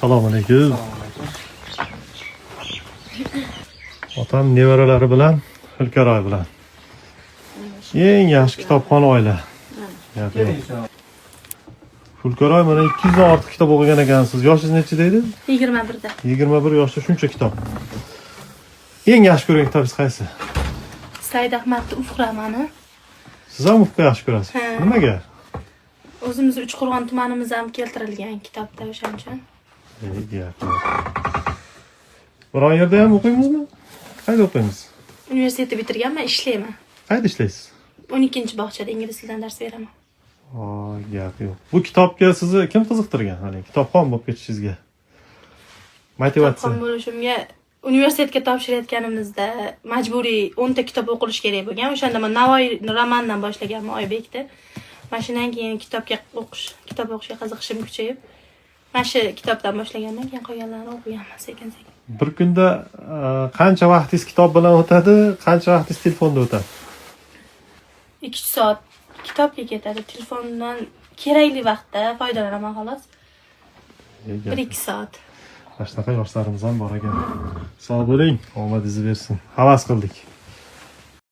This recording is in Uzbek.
Assalomu alaykum. Otam nevaralari bilan, Hulkaroy bilan. Eng yaxshi kitobxon oila. Hulkaroy mana 200 dan ortiq kitob o'qigan ekansiz. Yoshingiz necha deydi? 21 da. 21 yoshda shuncha kitob. Eng yaxshi ko'rgan kitobingiz qaysi? Said Ahmadning Ufq romani. Siz ham Ufqni yaxshi ko'rasiz. Nimaga? O'zimiz Uchqo'rg'on tumanimizda ham keltirilgan kitobda o'shaning uchun. Biron yerda ham o'qiymizmi? Qayerda o'qiymiz? Universitetni bitirganman, ishlayman. Qayerda ishlaysiz? 12-bog'chada ingliz tilidan dars beraman. Gap yo'q. Bu kitobga sizni kim qiziqtirgan? Hani kitobxon bo'lib ketishingizga. Motivatsiya. Kitobxon bo'lishimga universitetga topshirayotganimizda majburiy 10 ta kitob o'qilish kerak bo'lgan. O'shanda men Navoiy romandan boshlaganman Oybekda. Mana shundan keyin kitob o'qishga qiziqishim kuchayib, mana shu kitobdan boshlagandan keyin qolganlarini o'qiganman sekin-sekin. Bir kunda qancha vaqtingiz kitob bilan o'tadi, qancha vaqtingiz telefonda o'tadi? 2 soat kitobga ketadi. Telefondan kerakli vaqtda foydalanaman xolos. 1-2 soat. Mana shunaqa yoshlarimiz ham bor ekan. Sog' bo'ling, omadingiz bersin. Havas qildik.